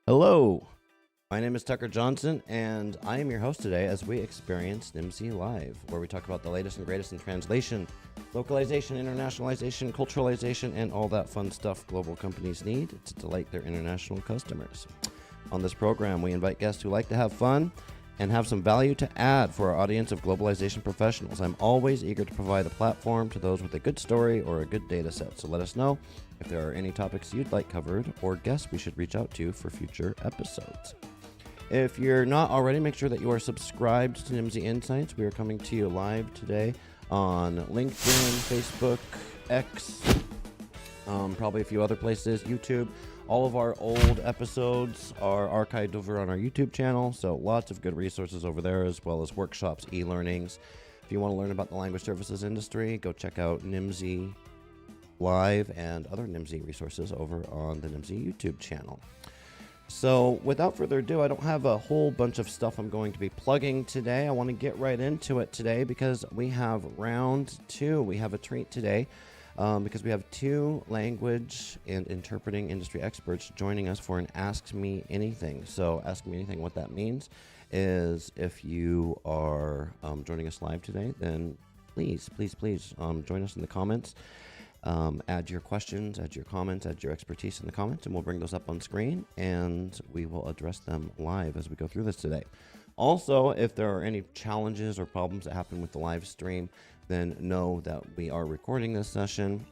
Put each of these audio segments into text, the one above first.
Hello, my name is Tucker Johnson, and I am your host today as we experience NIMSY Live, where we talk about the latest and greatest in translation, localization, internationalization, culturalization, and all that fun stuff global companies need to delight their international customers. On this program, we invite guests who like to have fun and have some value to add for our audience of globalization professionals. I'm always eager to provide a platform to those with a good story or a good data set, so let us know if there are any topics you'd like covered or guests we should reach out to for future episodes. If you're not already, make sure that you are subscribed to NIMSY Insights. We are coming to you live today on LinkedIn, Facebook, X, probably a few other places, YouTube. All of our old episodes are archived over on our YouTube channel, so lots of good resources over there, as well as workshops, e-learnings. If you want to learn about the language services industry, go check out NIMSY Live and other NIMSY resources over on the NIMSY YouTube channel. So without further ado, I don't have a whole bunch of stuff I'm going to be plugging today. I want to get right into it today because we have round two. We have a treat today. Because we have two language and interpreting industry experts joining us for an Ask Me Anything. So Ask Me Anything, what that means is if you are joining us live today, then please join us in the comments. Add your questions, add your comments, add your expertise in the comments, and we'll bring those up on screen, and we will address them live as we go through this today. Also, if there are any challenges or problems that happen with the live stream, then know that we are recording this session.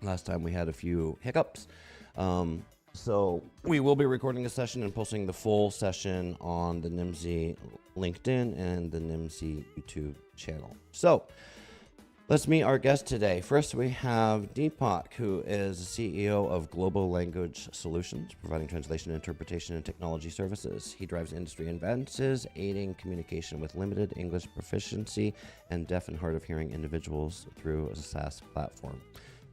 Last time we had a few hiccups. So we will be recording a session and posting the full session on the NIMSY LinkedIn and the NIMSY YouTube channel. So let's meet our guest today. First, we have Dipak, who is the CEO of Global Language Solutions, providing translation, interpretation, and technology services. He drives industry advances, aiding communication with limited English proficiency and deaf and hard of hearing individuals through a SaaS platform.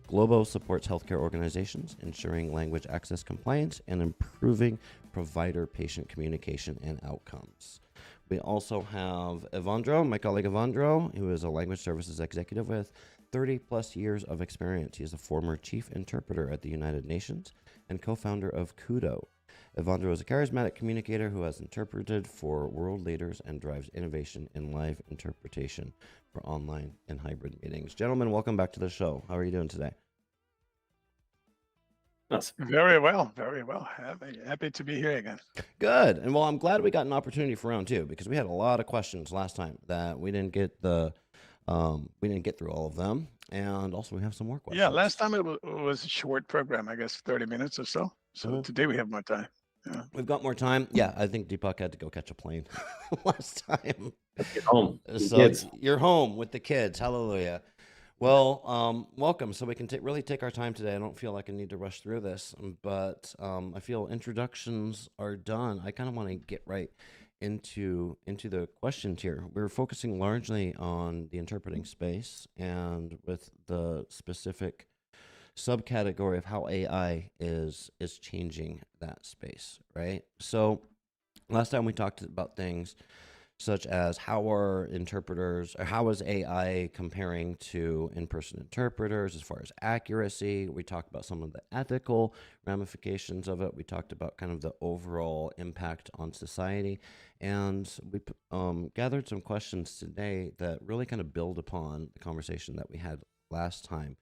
Globo supports healthcare organizations, ensuring language access compliance and improving provider-patient communication and outcomes. We also have Ewandro, my colleague Ewandro, who is a language services executive with 30 plus years of experience. He is a former chief interpreter at the United Nations and co-founder of Kudo. Ewandro is a charismatic communicator who has interpreted for world leaders and drives innovation in live interpretation for online and hybrid meetings. Gentlemen, welcome back to the show. How are you doing today? Very well, very well. Happy to be here again. Good. And well, I'm glad we got an opportunity for round two because we had a lot of questions last time that we didn't get through all of them. And also we have some more questions. Yeah, last time it was a short program, I guess 30 minutes or so. So today we have more time. Yeah. We've got more time. Yeah, I think Dipak had to go catch a plane last time. Get home. So you're home with the kids. Hallelujah. Well, welcome. So we can really take our time today. I don't feel like I need to rush through this, but I feel introductions are done. I kind of want to get right into the questions here. We're focusing largely on the interpreting space and with the specific subcategory of how AI is changing that space, right? So last time we talked about things such as how are interpreters, or how is AI comparing to in-person interpreters as far as accuracy. We talked about some of the ethical ramifications of it. We talked about kind of the overall impact on society. And we gathered some questions today that really kind of build upon the conversation that we had last time.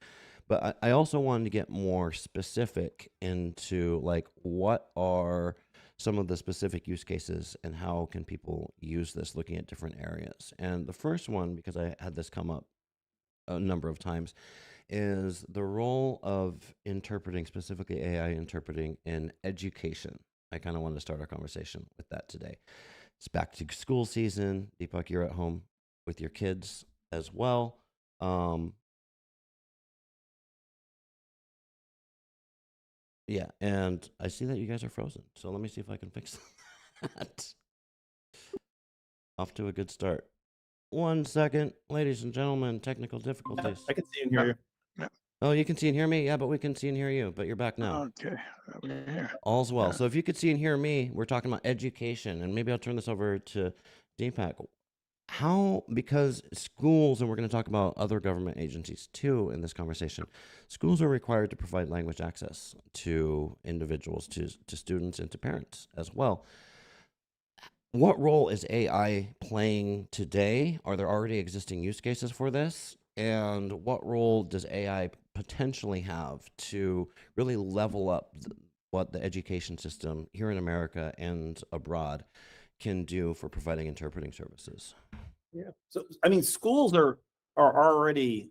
But I also wanted to get more specific into like what are some of the specific use cases and how can people use this looking at different areas. And the first one, because I had this come up a number of times, is the role of interpreting, specifically AI interpreting in education. I kind of want to start our conversation with that today. It's back to school season. Dipak, you're at home with your kids as well. Yeah, and I see that you guys are frozen, so let me see if I can fix that. Off to a good start. 1 second, ladies and gentlemen, technical difficulties. I can see and hear you. Yeah. Oh, you can see and hear me? Yeah, but we can see and hear you, but you're back now. Okay, we're here. All's well. Yeah. So if you could see and hear me, we're talking about education, and maybe I'll turn this over to Dipak. how, because schools, and we're going to talk about other government agencies too in this conversation, schools are required to provide language access to individuals, to students, and to parents as well. What role is AI playing today? Are there already existing use cases for this? And what role does AI potentially have to really level up what the education system here in America and abroad can do for providing interpreting services? Yeah. So I mean, schools are already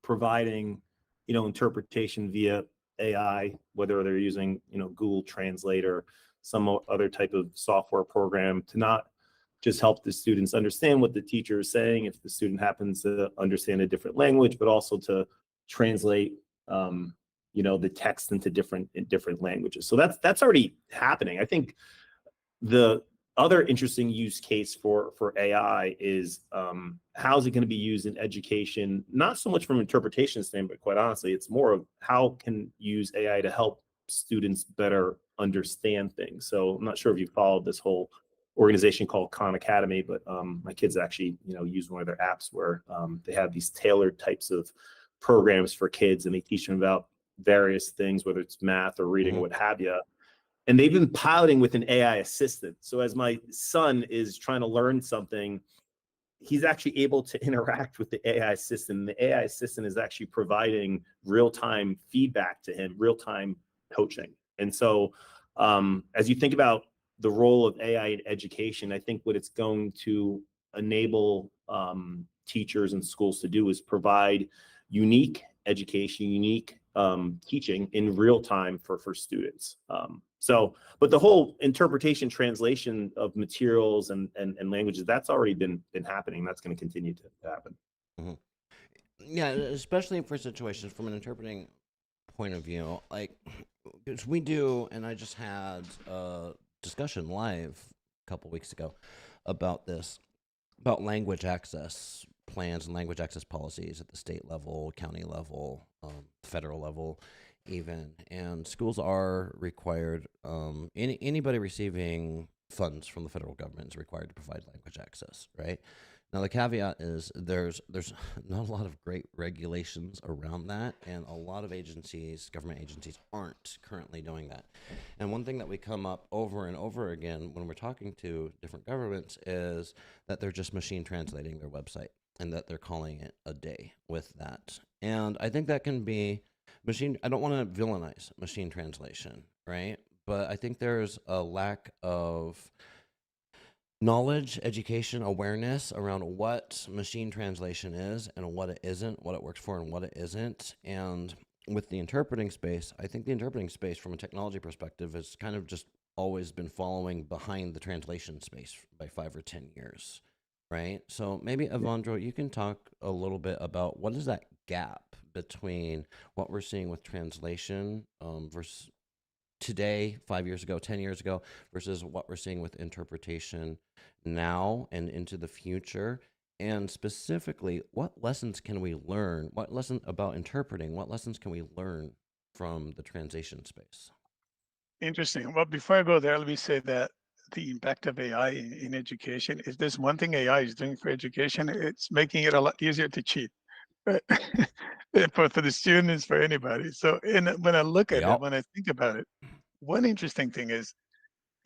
providing, interpretation via AI, whether they're using, Google Translate or some other type of software program to not just help the students understand what the teacher is saying if the student happens to understand a different language, but also to translate, the text into different languages. So that's already happening. I think the other interesting use case for AI is how is it going to be used in education? Not so much from an interpretation standpoint, quite honestly, it's more of how can use AI to help students better understand things. So I'm not sure if you followed this whole organization called Khan Academy, but my kids actually, use one of their apps where they have these tailored types of programs for kids, and they teach them about various things, whether it's math or reading or what have you. And they've been piloting with an AI assistant. So as my son is trying to learn something, he's actually able to interact with the AI assistant. The AI assistant is actually providing real-time feedback to him, real-time coaching. And so as you think about the role of AI in education, I think what it's going to enable teachers and schools to do is provide unique education, unique teaching in real time for students. But the whole interpretation, translation of materials and languages, that's already been happening. That's going to continue to happen. Mm-hmm. Yeah, especially for situations from an interpreting point of view, like, because we do, and I just had a discussion live a couple weeks ago about this, about language access plans and language access policies at the state level, county level, federal level, even. And schools are required, anybody receiving funds from the federal government is required to provide language access, right? Now, the caveat is there's not a lot of great regulations around that, and a lot of agencies, government agencies, aren't currently doing that. And one thing that we come up over and over again when we're talking to different governments is that they're just machine translating their website and that they're calling it a day with that. And I think that can be I don't want to villainize machine translation, right? But I think there's a lack of knowledge, education, awareness around what machine translation is and what it isn't, what it works for and what it isn't. And with the interpreting space, I think the interpreting space from a technology perspective has kind of just always been following behind the translation space by 5 or 10 years, right? So maybe, Ewandro, you can talk a little bit about what is that gap between what we're seeing with translation versus today, 5 years ago, 10 years ago, versus what we're seeing with interpretation now and into the future. And specifically, what lessons can we learn? What lesson about interpreting? What lessons can we learn from the translation space? Interesting. Well, before I go there, let me say that the impact of AI in education, if there's one thing AI is doing for education, it's making it a lot easier to cheat. Right? for the students, for anybody. So when I look at it, when I think about it, one interesting thing is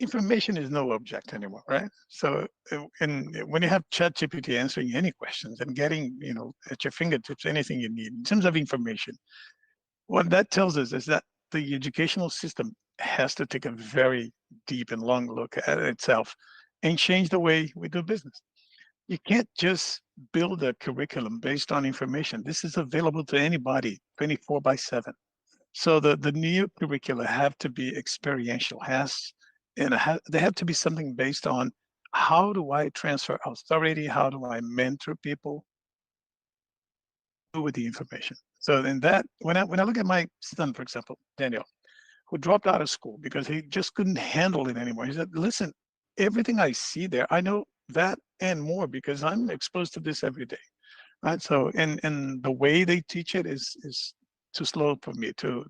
information is no object anymore, right? So and when you have ChatGPT answering any questions and getting, at your fingertips anything you need in terms of information, what that tells us is that the educational system has to take a very deep and long look at itself and change the way we do business. You can't just build a curriculum based on information. This is available to anybody 24/7. So the new curricula have to be experiential, they have to be something based on how do I transfer authority, how do I mentor people with the information. So in that, when I look at my son, for example, Daniel, who dropped out of school because he just couldn't handle it anymore. He said, listen, everything I see there, I know that and more because I'm exposed to this every day. Right. So and the way they teach it is too slow for me, too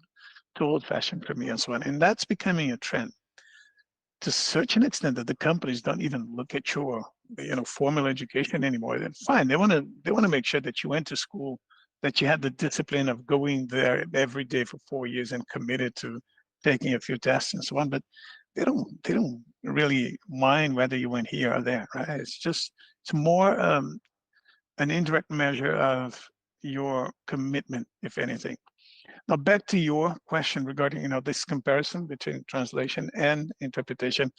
old fashioned for me and so on. And that's becoming a trend. to such an extent that the companies don't even look at your, formal education anymore. Then fine, they want to make sure that you went to school, that you had the discipline of going there every day for 4 years and committed to taking a few tests and so on. But they don't really mind whether you went here or there, right? It's more an indirect measure of your commitment, if anything. Now, back to your question regarding, this comparison between translation and interpretation.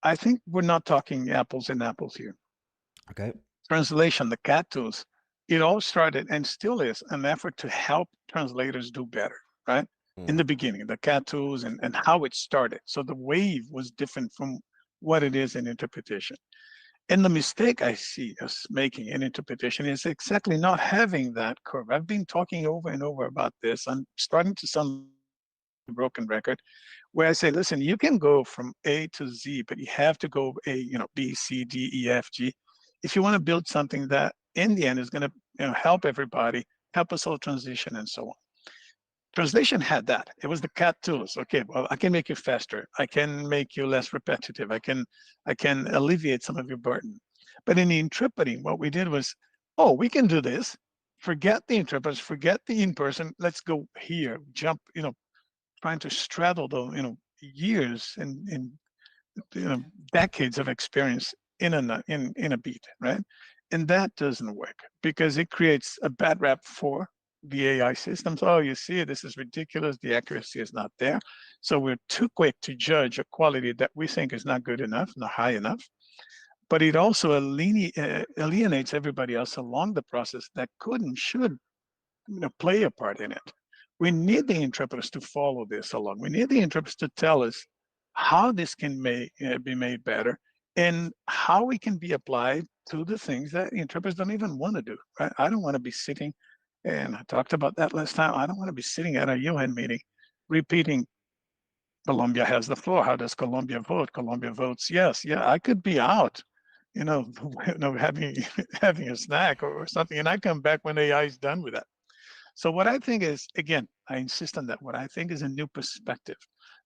I think we're not talking apples and apples here. Okay. Translation, the CAT tools, it all started and still is an effort to help translators do better, right? In the beginning, the CAT tools and how it started. So the wave was different from what it is in interpretation. And the mistake I see us making in interpretation is exactly not having that curve. I've been talking over and over about this. I'm starting to sound a broken record, where I say, listen, you can go from A to Z, but you have to go B, C, D, E, F, G. If you want to build something that in the end is going to help everybody, help us all transition and so on. Translation had that. It was the CAT tools. Okay, well, I can make you faster. I can make you less repetitive. I can alleviate some of your burden. But in the interpreting, what we did was, oh, we can do this. Forget the interpreters, forget the in-person. Let's go here, jump, trying to straddle the, years and decades of experience in a beat, right? And that doesn't work because it creates a bad rap for the AI systems. Oh, you see, this is ridiculous. The accuracy is not there. So we're too quick to judge a quality that we think is not good enough, not high enough. But it also alienates everybody else along the process that could and should play a part in it. We need the interpreters to follow this along. We need the interpreters to tell us how this can be made better and how it can be applied to the things that interpreters don't even want to do. Right? I don't want to be sitting, and I talked about that last time, I don't want to be sitting at a UN meeting repeating, Colombia has the floor. How does Colombia vote? Colombia votes yes. Yeah, I could be out, having having a snack or something, and I come back when AI is done with that. So what I think is, again, I insist on that, what I think is a new perspective.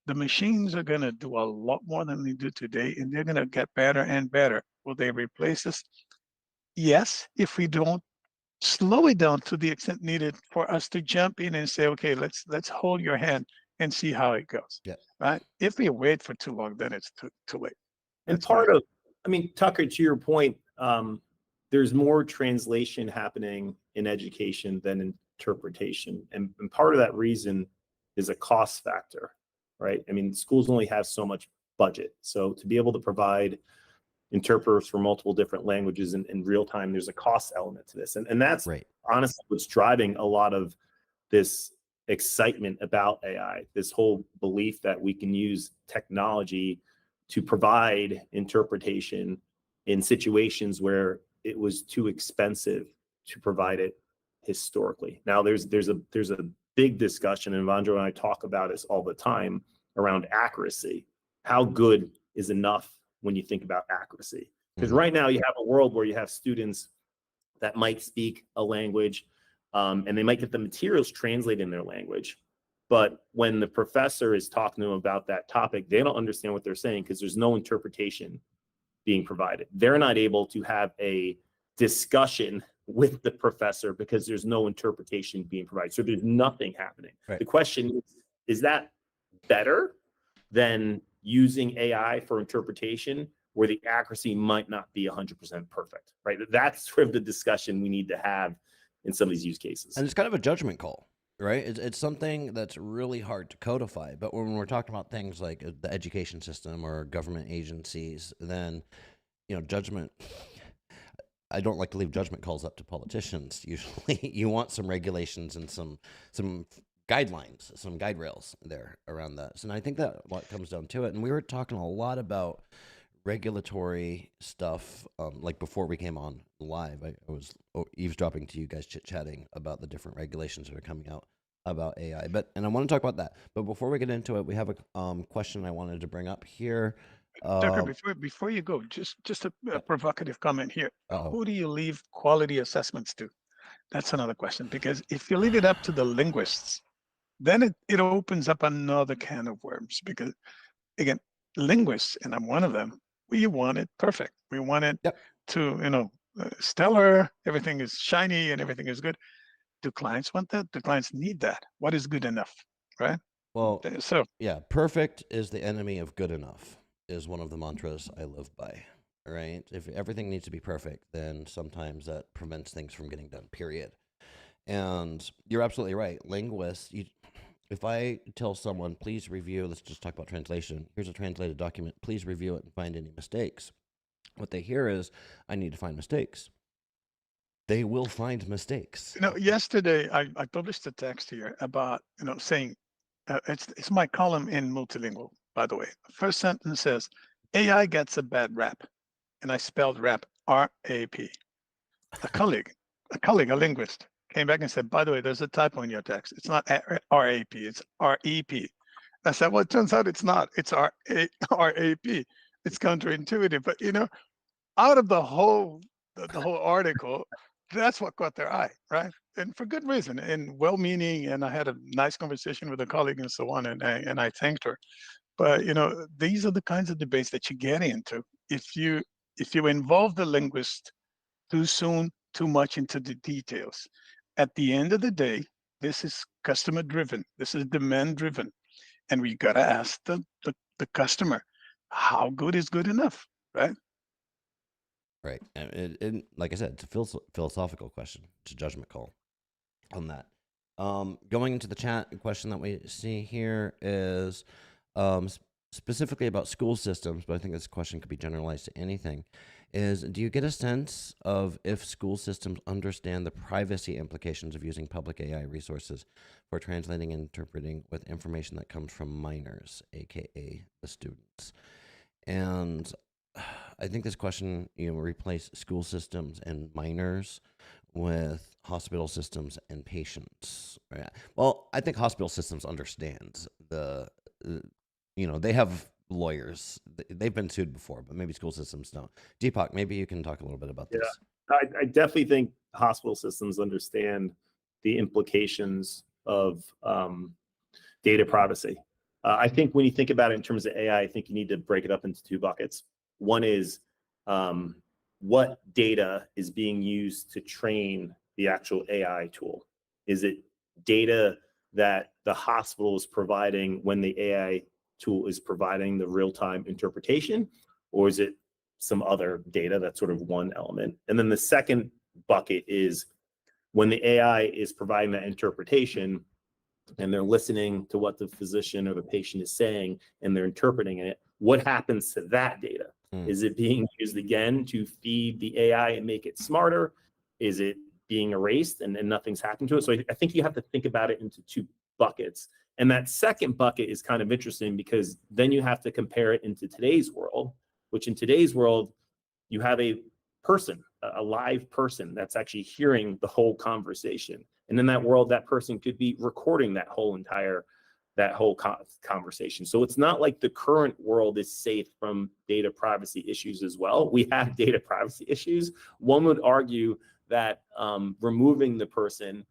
The machines are going to do a lot more than they do today, and they're going to get better and better. Will they replace us? Yes, if we don't slow it down to the extent needed for us to jump in and say, okay, let's hold your hand and see how it goes. Yeah. Right? If we wait for too long, then it's too late. And Tucker, to your point, there's more translation happening in education than interpretation. And part of that reason is a cost factor, right? I mean, schools only have so much budget. So to be able to provide interpreters for multiple different languages in real time, there's a cost element to this. And that's right. Honestly what's driving a lot of this excitement about AI, this whole belief that we can use technology to provide interpretation in situations where it was too expensive to provide it historically. Now there's a big discussion, and Ewandro and I talk about this all the time, around accuracy. How good is enough when you think about accuracy? Because right now you have a world where you have students that might speak a language, and they might get the materials translated in their language. But when the professor is talking to them about that topic, they don't understand what they're saying because there's no interpretation being provided. They're not able to have a discussion with the professor because there's no interpretation being provided. So there's nothing happening. Right. The question is that better than using AI for interpretation where the accuracy might not be 100% perfect, right? That's sort of the discussion we need to have in some of these use cases. And it's kind of a judgment call, right? It's something that's really hard to codify. But when we're talking about things like the education system or government agencies, then, judgment, I don't like to leave judgment calls up to politicians. Usually you want some regulations and some guidelines, some guide rails there around that. So I think that what comes down to it. And we were talking a lot about regulatory stuff, like before we came on live. I was eavesdropping to you guys chit-chatting about the different regulations that are coming out about AI. And I want to talk about that. But before we get into it, we have a question I wanted to bring up here. Tucker, before you go, just a provocative comment here. Who do you leave quality assessments to? That's another question, because if you leave it up to the linguists, then it opens up another can of worms. Because again, linguists, and I'm one of them, we want it perfect. We want it Yep. to, stellar, everything is shiny and everything is good. Do clients want that? Do clients need that? What is good enough, right? Well, So yeah, perfect is the enemy of good enough is one of the mantras I live by, right? If everything needs to be perfect, then sometimes that prevents things from getting done, period. And you're absolutely right. Linguists, if I tell someone, please review, let's just talk about translation. Here's a translated document. Please review it and find any mistakes. What they hear is, I need to find mistakes. They will find mistakes. yesterday I published a text here about, saying, it's my column in Multilingual, by the way. First sentence says, AI gets a bad rap. And I spelled rap, R-A-P. A colleague, a linguist, came back and said, by the way, there's a typo in your text. It's not R-A-P, it's R-E-P. I said, well, it turns out it's not. It's R-A-P. It's counterintuitive. But, out of the whole article, that's what caught their eye, right? And for good reason, and well-meaning. And I had a nice conversation with a colleague and so on, and I thanked her. But these are the kinds of debates that you get into if you involve the linguist too soon, too much into the details. At the end of the day, this is customer driven. This is demand driven, and we gotta ask the customer, how good is good enough, right? Right. And like I said, it's a philosophical question. It's a judgment call on that. Going into the chat, a question that we see here is specifically about school systems, but I think this question could be generalized to anything, is do you get a sense of if school systems understand the privacy implications of using public AI resources for translating and interpreting with information that comes from minors, aka the students? And I think this question, replace school systems and minors with hospital systems and patients. Right? Well, I think hospital systems understands they have lawyers. They've been sued before, but maybe school systems don't. Dipak, maybe you can talk a little bit about this. I definitely think hospital systems understand the implications of data privacy. I think when you think about it in terms of AI, I think you need to break it up into two buckets. One is what data is being used to train the actual AI tool? Is it data that the hospital is providing when the AI tool is providing the real-time interpretation, or is it some other data? That's sort of one element. And then the second bucket is when the AI is providing that interpretation and they're listening to what the physician or the patient is saying and they're interpreting it, what happens to that data? Is it being used again to feed the AI and make it smarter? Is it being erased and nothing's happened to it? So I think you have to think about it into two buckets. And that second bucket is kind of interesting because then you have to compare it into today's world, which in today's world, you have a person, a live person that's actually hearing the whole conversation. And in that world, that person could be recording that whole conversation. So it's not like the current world is safe from data privacy issues as well. We have data privacy issues. One would argue that removing the person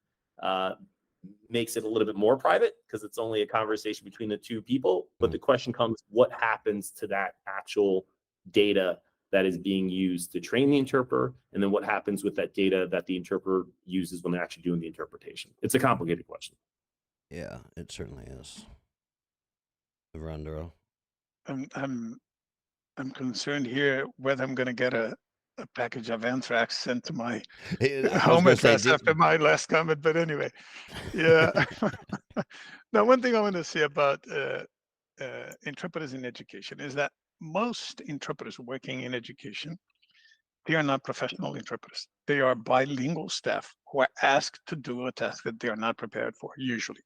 makes it a little bit more private because it's only a conversation between the two people. But the question comes, what happens to that actual data that is being used to train the interpreter? And then what happens with that data that the interpreter uses when they're actually doing the interpretation? It's a complicated question. Yeah, it certainly is. Ewandro. I'm concerned here whether I'm going to get a package of anthrax sent to my home address after my last comment. But anyway, yeah. Now, one thing I want to say about interpreters in education is that most interpreters working in education, they are not professional interpreters. They are bilingual staff who are asked to do a task that they are not prepared for, usually.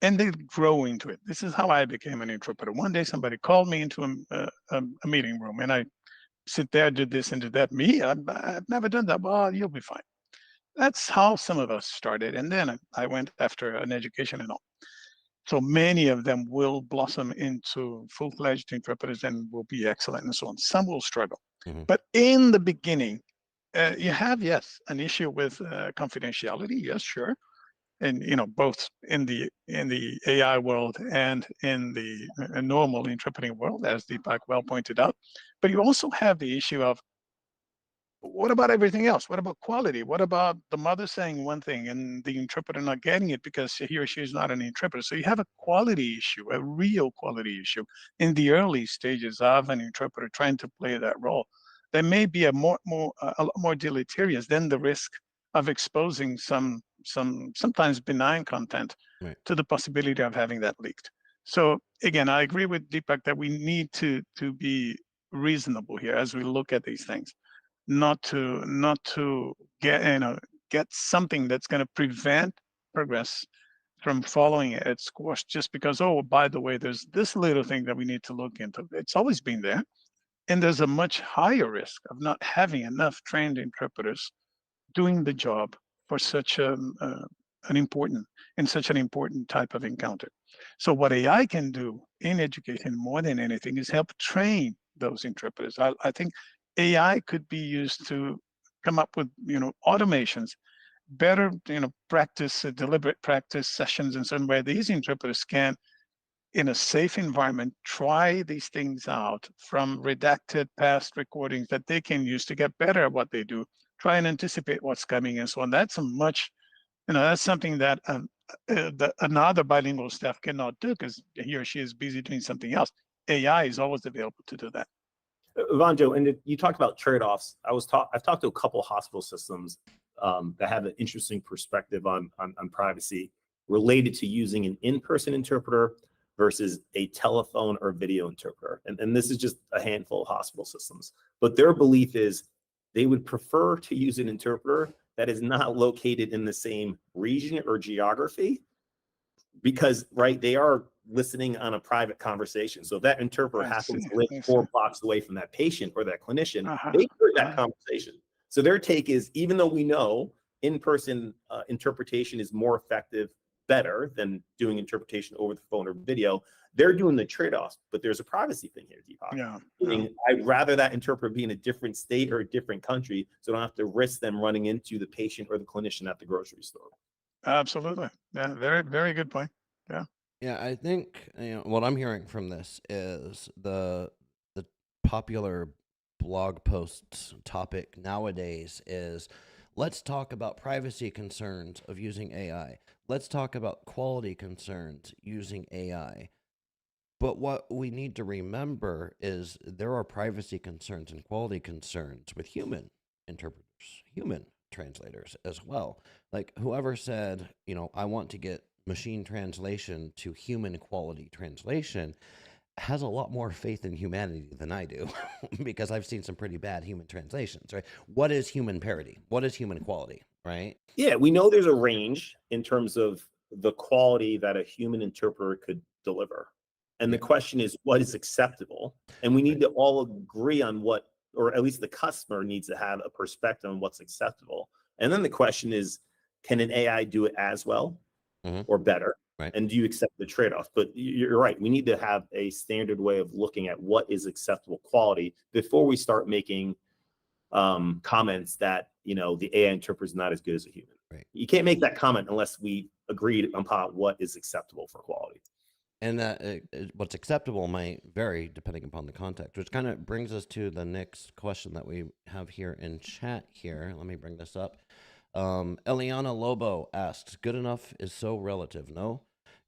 And they grow into it. This is how I became an interpreter. One day, somebody called me into a meeting room, and I sit there, did this and did that. Me, I've never done that. Well, you'll be fine. That's how some of us started. And then I went after an education and all. So many of them will blossom into full-fledged interpreters and will be excellent and so on. Some will struggle. Mm-hmm. But in the beginning, you have, yes, an issue with confidentiality. Yes, sure. and both in the AI world and in the normal interpreting world, as Deepak well pointed out. But you also have the issue of, what about everything else? What about quality? What about the mother saying one thing and the interpreter not getting it because he or she is not an interpreter? So you have a quality issue, a real quality issue in the early stages of an interpreter trying to play that role. That may be a lot more deleterious than the risk of exposing some sometimes benign content Right. to the possibility of having that leaked. So again, I agree with Deepak that we need to be reasonable here as we look at these things. Not to get something that's going to prevent progress from following its course just because, oh, by the way, there's this little thing that we need to look into. It's always been there, and there's a much higher risk of not having enough trained interpreters doing the job for such an important type of encounter. So what AI can do in education more than anything is help train those interpreters. I think AI could be used to come up with automations, better practice, deliberate practice sessions in some way these interpreters can, in a safe environment, try these things out from redacted past recordings that they can use to get better at what they do, try and anticipate what's coming and so on. That's that's something that another bilingual staff cannot do because he or she is busy doing something else. AI is always available to do that. Ewandro, and you talked about trade-offs. I've talked to a couple of hospital systems that have an interesting perspective on privacy related to using an in-person interpreter versus a telephone or video interpreter. And this is just a handful of hospital systems. But their belief is they would prefer to use an interpreter that is not located in the same region or geography because, right, they are listening on a private conversation. So if that interpreter happens to live 4 blocks away from that patient or that clinician, they heard that conversation. So their take is, even though we know in-person interpretation is more effective, better than doing interpretation over the phone or video, they're doing the trade-offs. But there's a privacy thing here, Deepak. Yeah. I'd rather that interpreter be in a different state or a different country so I don't have to risk them running into the patient or the clinician at the grocery store. Absolutely. Yeah, very, very good point. Yeah. Yeah, I think what I'm hearing from this is the popular blog posts topic nowadays is, let's talk about privacy concerns of using AI. Let's talk about quality concerns using AI. But what we need to remember is there are privacy concerns and quality concerns with human interpreters, human translators as well. Like whoever said, I want to get machine translation to human quality translation has a lot more faith in humanity than I do because I've seen some pretty bad human translations, right? What is human parity? What is human quality, right? Yeah, we know there's a range in terms of the quality that a human interpreter could deliver. And the question is, what is acceptable? And we need to all agree on what, or at least the customer needs to have a perspective on what's acceptable. And then the question is, can an AI do it as well or better? Right. And do you accept the trade-off? But you're right. We need to have a standard way of looking at what is acceptable quality before we start making comments that, the AI interpreter is not as good as a human. Right. You can't make that comment unless we agreed upon what is acceptable for quality. And what's acceptable might vary depending upon the context, which kind of brings us to the next question that we have here in chat here. Let me bring this up. Eliana Lobo asks, good enough is so relative, no?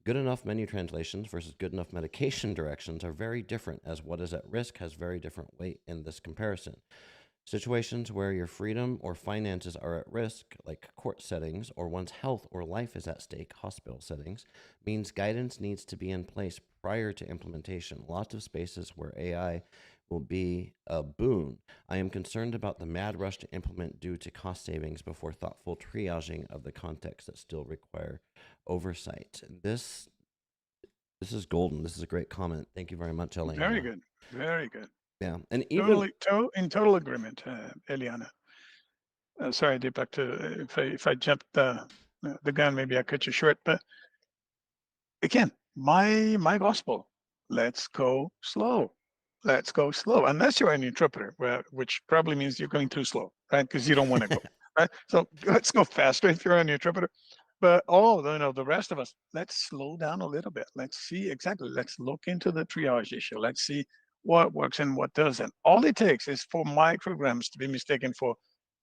Good enough menu translations versus good enough medication directions are very different, as what is at risk has very different weight in this comparison. Situations where your freedom or finances are at risk, like court settings, or one's health or life is at stake, hospital settings, means guidance needs to be in place prior to implementation. Lots of spaces where AI will be a boon. I am concerned about the mad rush to implement due to cost savings before thoughtful triaging of the context that still require oversight. This is golden. This is a great comment. Thank you very much, Eliana. Very good. Very good. Yeah, and even in total agreement, Eliana. Sorry, Deepak, if I jumped the gun, maybe I cut you short. But again, my gospel: let's go slow. Let's go slow. Unless you're an interpreter, which probably means you're going too slow, right? Because you don't want to go, right? So let's go faster if you're an interpreter. But all the rest of us, let's slow down a little bit. Let's see exactly. Let's look into the triage issue. Let's see what works and what doesn't. All it takes is for micrograms to be mistaken for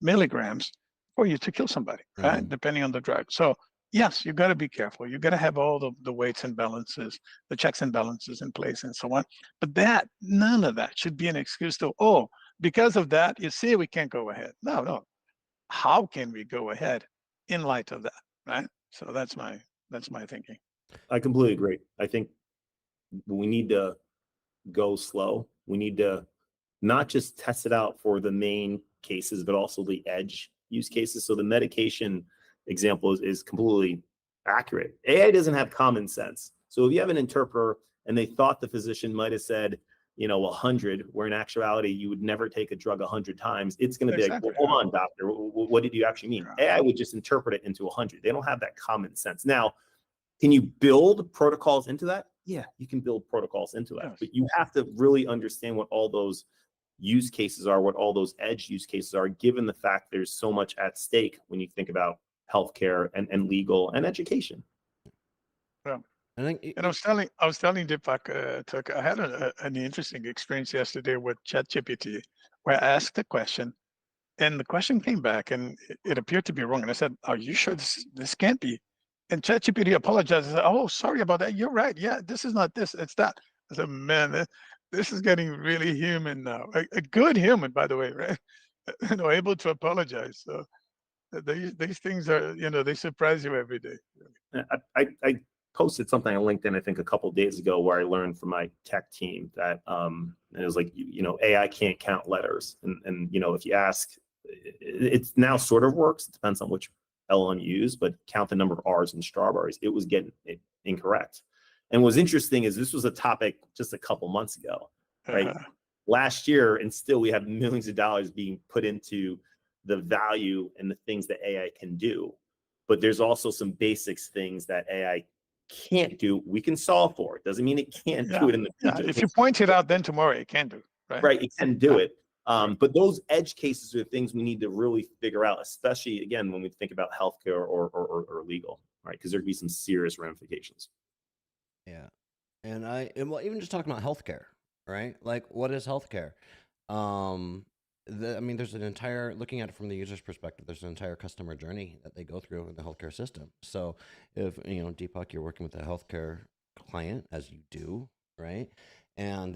milligrams for you to kill somebody, right? Depending on the drug. So yes, you got to be careful. You got to have all the weights and balances, the checks and balances in place and so on. But none of that should be an excuse to, oh, because of that, you see, we can't go ahead. No. How can we go ahead in light of that, right? So that's my thinking. I completely agree. I think we need to go slow. We need to not just test it out for the main cases, but also the edge use cases. So the medication example is completely accurate. AI doesn't have common sense. So if you have an interpreter and they thought the physician might have said, 100, where in actuality, you would never take a drug 100 times, it's going to be like, well, hold on, doctor, what did you actually mean? AI would just interpret it into 100. They don't have that common sense. Now, can you build protocols into that? Yeah, you can build protocols into that, but you have to really understand what all those use cases are, what all those edge use cases are, given the fact there's so much at stake when you think about healthcare and legal and education. Yeah. And I was telling Dipak, I had an interesting experience yesterday with ChatGPT, where I asked a question, and the question came back, and it appeared to be wrong. And I said, "Are you sure this can't be?" And ChatGPT apologized. I said, "Oh, sorry about that. You're right. Yeah, this is not this. It's that." I said, "Man, this is getting really human now. A good human, by the way, right? Able to apologize. So these things are, they surprise you every day." I posted something on LinkedIn, I think a couple of days ago, where I learned from my tech team that it was like, AI can't count letters. And if you ask, it now sort of works. It depends on which LLM you use, but count the number of R's in strawberries. It was getting it incorrect. And what's interesting is this was a topic just a couple months ago, right? Last year, and still we have millions of dollars being put into the value and the things that AI can do. But there's also some basics things that AI can't do, we can solve for. It doesn't mean it can't do it in the future. If you point it out, then tomorrow it can do, right? Right, it can do it. But those edge cases are things we need to really figure out, especially, again, when we think about healthcare or legal, right? Because there could be some serious ramifications. Yeah. And well, even just talking about healthcare, right? Like, what is healthcare? There's an entire, looking at it from the user's perspective, there's an entire customer journey that they go through in the healthcare system. So if, Dipak, you're working with a healthcare client, as you do, right? And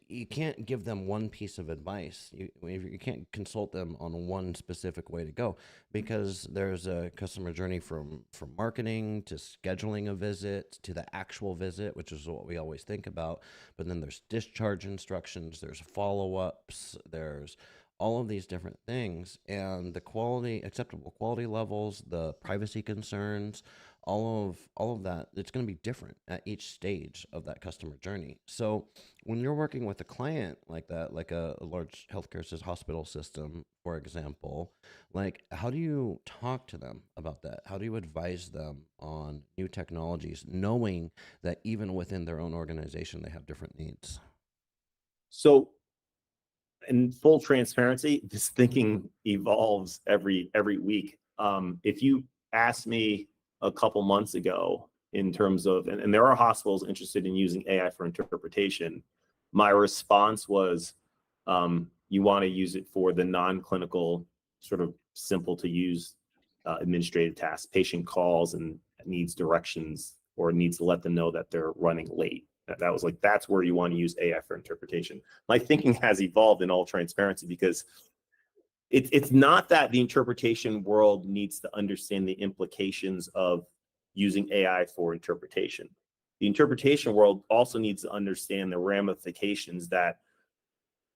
you can't give them one piece of advice. You can't consult them on one specific way to go, because there's a customer journey from marketing to scheduling a visit to the actual visit, which is what we always think about. But then there's discharge instructions, there's follow-ups, there's all of these different things, and the acceptable quality levels, the privacy concerns, all of that, it's going to be different at each stage of that customer journey. So when you're working with a client like that, like a large healthcare hospital system, for example, like, how do you talk to them about that? How do you advise them on new technologies, knowing that even within their own organization, they have different needs? So in full transparency, this thinking evolves every week. If you ask me a couple months ago in terms of, and there are hospitals interested in using AI for interpretation, my response was, you want to use it for the non-clinical, sort of simple to use administrative tasks, patient calls and needs directions, or needs to let them know that they're running late. That was like, that's where you want to use AI for interpretation. My thinking has evolved in all transparency, because it's not that the interpretation world needs to understand the implications of using AI for interpretation. The interpretation world also needs to understand the ramifications that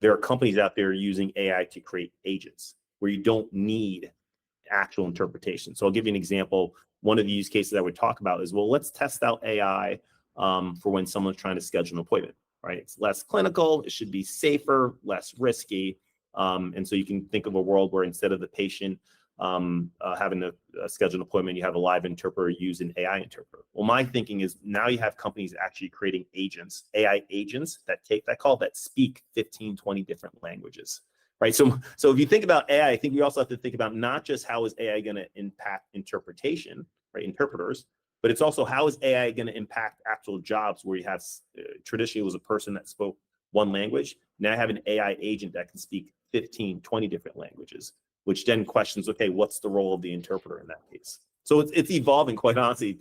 there are companies out there using AI to create agents where you don't need actual interpretation. So I'll give you an example. One of the use cases I would talk about is, well, let's test out AI for when someone's trying to schedule an appointment, right? It's less clinical, it should be safer, less risky. And so you can think of a world where instead of the patient having to schedule an appointment, you have a live interpreter use an AI interpreter. Well, my thinking is now you have companies actually creating agents, AI agents that take that call, that speak 15, 20 different languages, right? So if you think about AI, I think we also have to think about not just how is AI going to impact interpretation, right? Interpreters. But it's also, how is AI going to impact actual jobs where you have traditionally it was a person that spoke one language. Now I have an AI agent that can speak 15, 20 different languages, which then questions, okay, what's the role of the interpreter in that case? So it's evolving, quite honestly,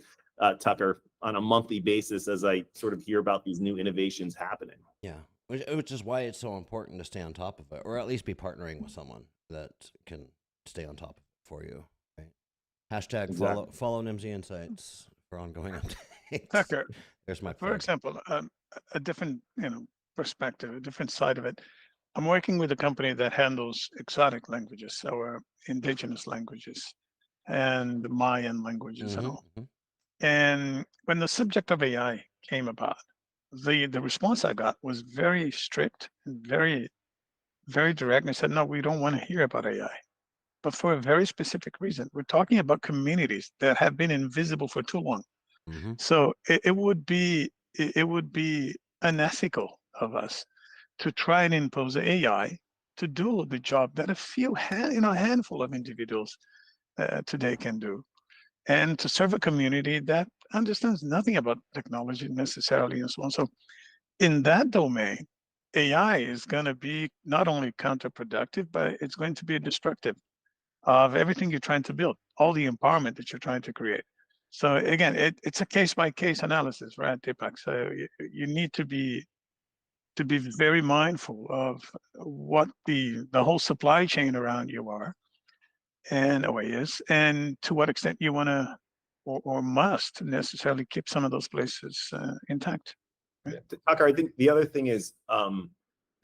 Tucker, on a monthly basis as I sort of hear about these new innovations happening. Yeah, which is why it's so important to stay on top of it, or at least be partnering with someone that can stay on top of it for you. Right? Hashtag Exactly. follow NIMSY Insights for ongoing updates. Tucker, There's my for plug. example, a different perspective, a different side of it. I'm working with a company that handles exotic languages or indigenous languages and Mayan languages and all. And when the subject of AI came about, the response I got was very strict and very, very direct. And said, no, we don't want to hear about AI, but for a very specific reason. We're talking about communities that have been invisible for too long. So it would be unethical of us to try and impose AI to do the job that a few a handful of individuals today can do, and to serve a community that understands nothing about technology necessarily and so on. So in that domain, AI is going to be not only counterproductive, but it's going to be destructive of everything you're trying to build, all the empowerment that you're trying to create. So again, it's a case by case analysis, right, Dipak? So you need to be very mindful of what the whole supply chain around you are and is, and to what extent you want to or must necessarily keep some of those places intact. Yeah. Tucker, I think the other thing is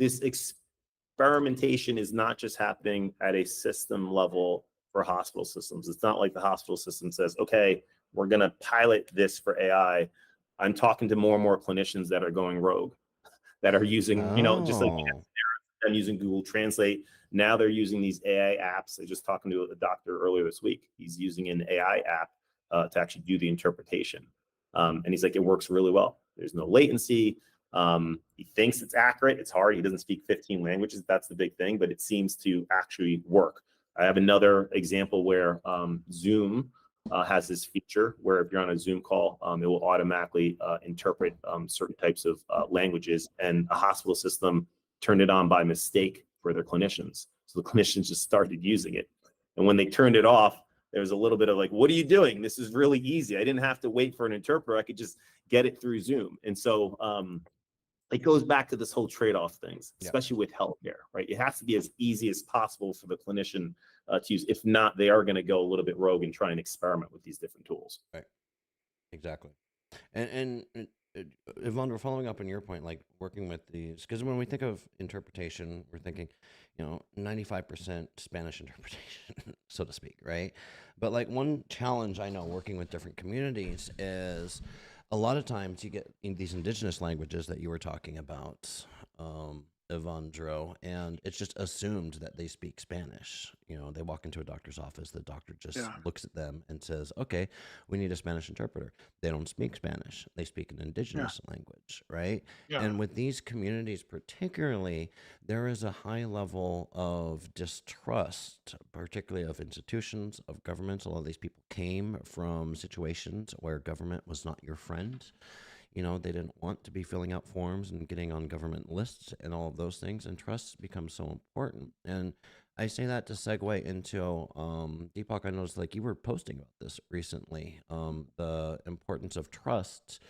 this experimentation is not just happening at a system level for hospital systems. It's not like the hospital system says, okay, we're going to pilot this for AI. I'm talking to more and more clinicians that are going rogue, that are using, just like I'm using Google Translate. Now they're using these AI apps. I was just talking to a doctor earlier this week. He's using an AI app to actually do the interpretation. And he's like, it works really well. There's no latency. He thinks it's accurate. It's hard. He doesn't speak 15 languages. That's the big thing, but it seems to actually work. I have another example where Zoom has this feature where if you're on a Zoom call, it will automatically interpret certain types of languages, and a hospital system turned it on by mistake for their clinicians. So the clinicians just started using it. And when they turned it off, there was a little bit of like, what are you doing? This is really easy. I didn't have to wait for an interpreter. I could just get it through Zoom. And so it goes back to this whole trade-off things, especially with healthcare, right? It has to be as easy as possible for the clinician to use. If not, they are going to go a little bit rogue and try and experiment with these different tools. Right. Exactly. And Ewandro, following up on your point, like working with these, because when we think of interpretation, we're thinking, 95% Spanish interpretation, so to speak, right? But like one challenge I know working with different communities is a lot of times you get in these indigenous languages that you were talking about, Ewandro, and it's just assumed that they speak Spanish. They walk into a doctor's office, the doctor just looks at them and says, okay, we need a Spanish interpreter. They don't speak Spanish. They speak an indigenous language, right? Yeah. And with these communities particularly, there is a high level of distrust, particularly of institutions, of governments. A lot of these people came from situations where government was not your friend. They didn't want to be filling out forms and getting on government lists and all of those things, and trust becomes so important. And I say that to segue into Dipak. I noticed like you were posting about this recently, the importance of trust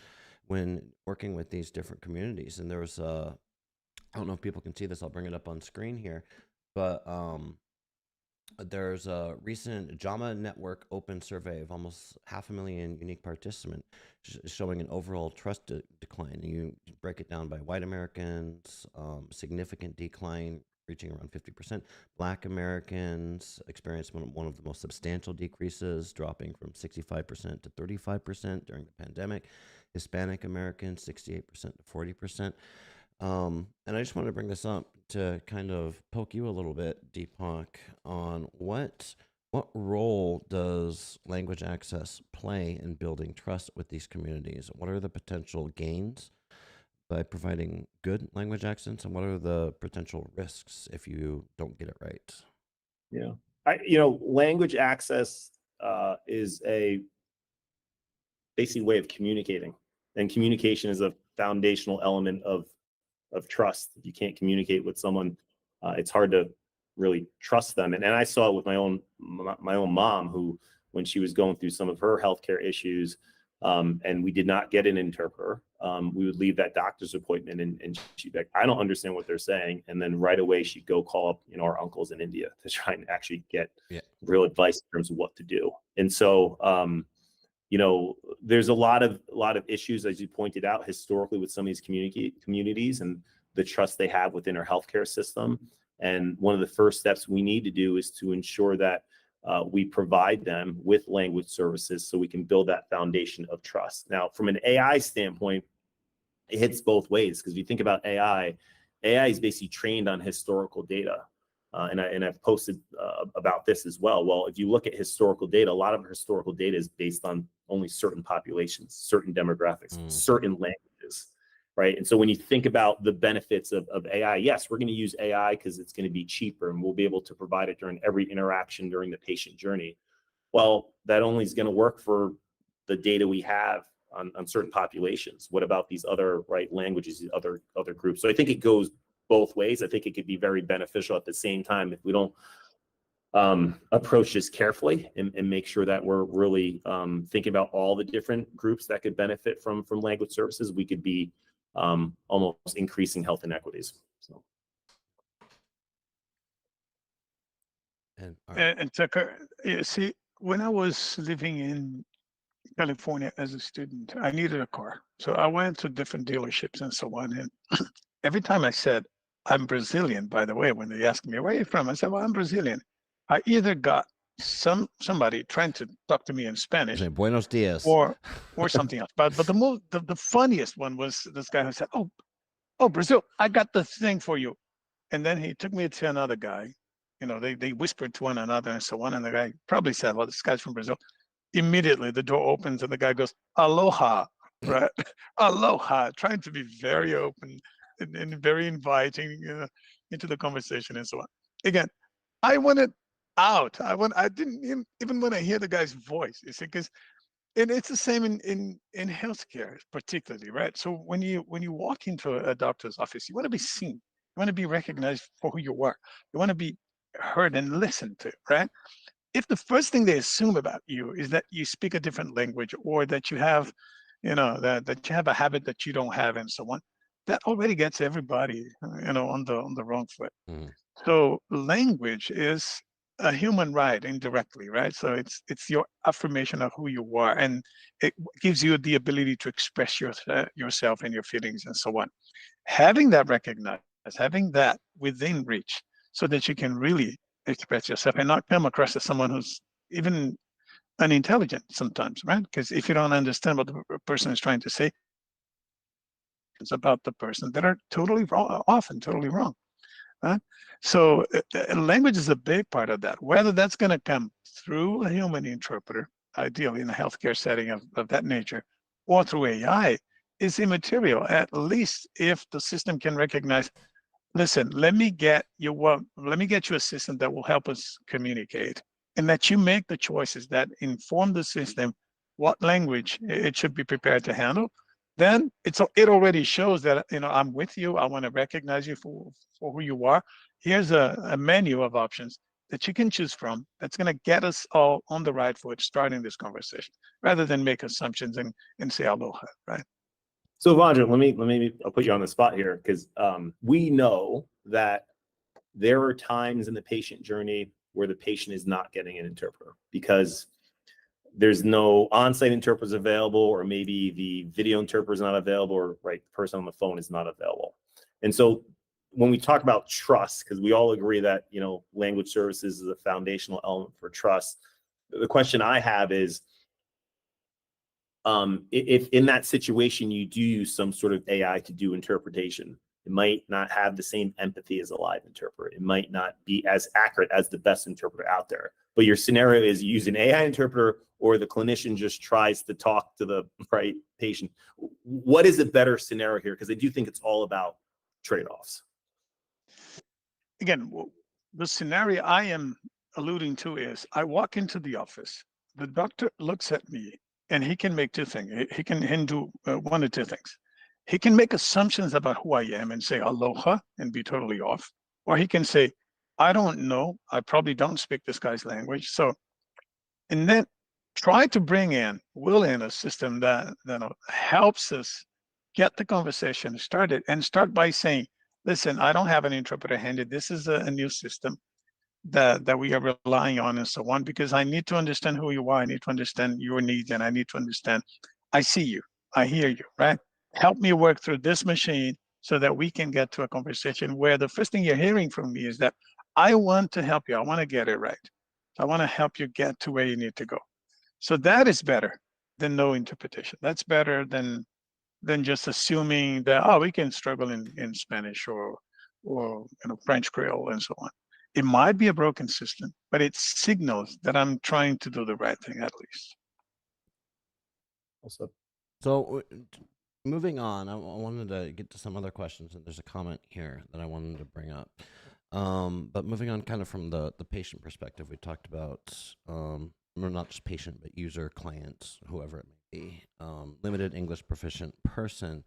when working with these different communities. And there was I don't know if people can see this. I'll bring it up on screen here, but there's a recent JAMA Network open survey of almost 500,000 unique participants showing an overall trust decline. You break it down by white Americans, significant decline reaching around 50%. Black Americans experienced one of the most substantial decreases, dropping from 65% to 35% during the pandemic. Hispanic Americans, 68% to 40%. And I just wanted to bring this up to kind of poke you a little bit, Dipak, on what role does language access play in building trust with these communities? What are the potential gains by providing good language access, and what are the potential risks if you don't get it right? Yeah, language access is a basically way of communicating, and communication is a foundational element of trust. If you can't communicate with someone, it's hard to really trust them. And I saw it with my own mom, who, when she was going through some of her healthcare issues, and we did not get an interpreter, we would leave that doctor's appointment, and she'd be like, I don't understand what they're saying. And then right away she'd go call up, our uncles in India to try and actually get real advice in terms of what to do. And so, there's a lot of issues, as you pointed out, historically with some of these communities and the trust they have within our healthcare system. And one of the first steps we need to do is to ensure that we provide them with language services so we can build that foundation of trust. Now, from an AI standpoint, it hits both ways, because if you think about AI is basically trained on historical data. And I've posted about this as well. Well, if you look at historical data, a lot of historical data is based on only certain populations, certain demographics, certain languages, right? And so when you think about the benefits of AI, yes, we're going to use AI because it's going to be cheaper, and we'll be able to provide it during every interaction during the patient journey. Well, that only is going to work for the data we have on certain populations. What about these other languages, these other groups? So I think it goes both ways. I think it could be very beneficial. At the same time, if we don't approach this carefully and make sure that we're really thinking about all the different groups that could benefit from language services, we could be almost increasing health inequities. So. And Tucker, you see, when I was living in California as a student, I needed a car. So I went to different dealerships and so on. And every time I said, I'm Brazilian, by the way, when they asked me, where are you from? I said, well, I'm Brazilian. I either got somebody trying to talk to me in Spanish, Buenos dias, or something else. But the funniest one was this guy who said, oh, Brazil, I got the thing for you. And then he took me to another guy. They whispered to one another and so on. And the guy probably said, well, this guy's from Brazil. Immediately the door opens and the guy goes, aloha, right? Aloha, trying to be very open and very inviting into the conversation and so on. Again, I wanted out. I didn't even want to hear the guy's voice. You see, because it's the same in healthcare, particularly, right? So when you walk into a doctor's office, you want to be seen. You want to be recognized for who you are. You want to be heard and listened to, right? If the first thing they assume about you is that you speak a different language, or that you have, that you have a habit that you don't have, and so on, that already gets everybody, on the wrong foot. So language is a human right indirectly, right? So it's your affirmation of who you are, and it gives you the ability to express yourself and your feelings and so on. Having that recognized, having that within reach, so that you can really express yourself and not come across as someone who's even unintelligent sometimes, right? Because if you don't understand what the person is trying to say, it's about the person that are totally wrong, often totally wrong. Right? So language is a big part of that. Whether that's going to come through a human interpreter, ideally in a healthcare setting of that nature, or through AI, is immaterial, at least if the system can recognize, listen, let me get you a system that will help us communicate, and that you make the choices that inform the system what language it should be prepared to handle. Then it already shows that, I'm with you. I want to recognize you for who you are. Here's a menu of options that you can choose from that's going to get us all on the right foot starting this conversation, rather than make assumptions and say aloha, right? So Ewandro, I'll put you on the spot here, because we know that there are times in the patient journey where the patient is not getting an interpreter because there's no on-site interpreters available, or maybe the video interpreter is not available, or the person on the phone is not available. And so when we talk about trust, because we all agree that, language services is a foundational element for trust, the question I have is, if in that situation you do use some sort of AI to do interpretation, it might not have the same empathy as a live interpreter. It might not be as accurate as the best interpreter out there. But your scenario is you use an AI interpreter, or the clinician just tries to talk to the right patient. What is a better scenario here? Because I do think it's all about trade-offs. Again, the scenario I am alluding to is, I walk into the office, the doctor looks at me, and he can make two things. He can do one of two things. He can make assumptions about who I am and say aloha and be totally off, or he can say, I don't know. I probably don't speak this guy's language. So, and then try to will in a system that helps us get the conversation started, and start by saying, listen, I don't have an interpreter handy. This is a new system that we are relying on and so on, because I need to understand who you are. I need to understand your needs, and I need to understand, I see you, I hear you, right? Help me work through this machine so that we can get to a conversation where the first thing you're hearing from me is that I want to help you. I want to get it right. I want to help you get to where you need to go. So that is better than no interpretation. That's better than just assuming that, oh, we can struggle in Spanish or French Creole and so on. It might be a broken system, but it signals that I'm trying to do the right thing at least. Also, So, moving on, I wanted to get to some other questions, and there's a comment here that I wanted to bring up. But moving on, kind of from the patient perspective, we talked about not just patient, but user, client, whoever it may be, limited English proficient person.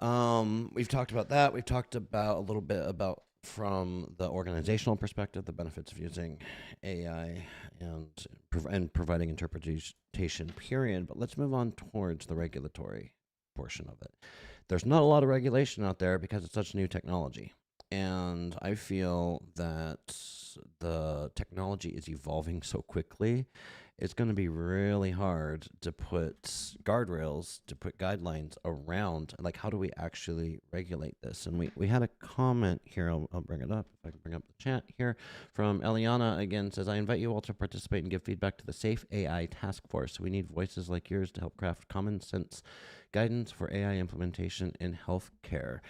We've talked about that. We've talked about a little bit about, from the organizational perspective, the benefits of using AI and providing interpretation, period. But let's move on towards the regulatory portion of it. There's not a lot of regulation out there because it's such new technology. And I feel that the technology is evolving so quickly, it's going to be really hard to put guardrails, to put guidelines around, like, how do we actually regulate this? And we had a comment here, I'll bring it up, if I can bring up the chat here, from Eliana again, says, I invite you all to participate and give feedback to the Safe AI Task Force. We need voices like yours to help craft common sense guidance for AI implementation in healthcare.